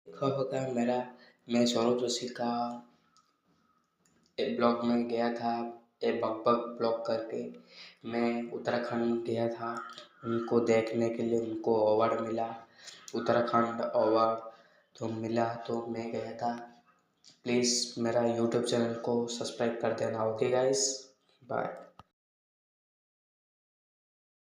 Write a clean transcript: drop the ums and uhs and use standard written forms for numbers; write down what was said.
देखा होगा मैं सौरभ जोशी का एक ब्लॉग में गया था, एक बकबक ब्लॉग करके। मैं उत्तराखंड गया था उनको देखने के लिए, उनको अवार्ड मिला, उत्तराखंड अवार्ड तो मिला, तो मैं गया था। प्लीज़ मेरा यूट्यूब चैनल को सब्सक्राइब कर देना। Okay guys, bye.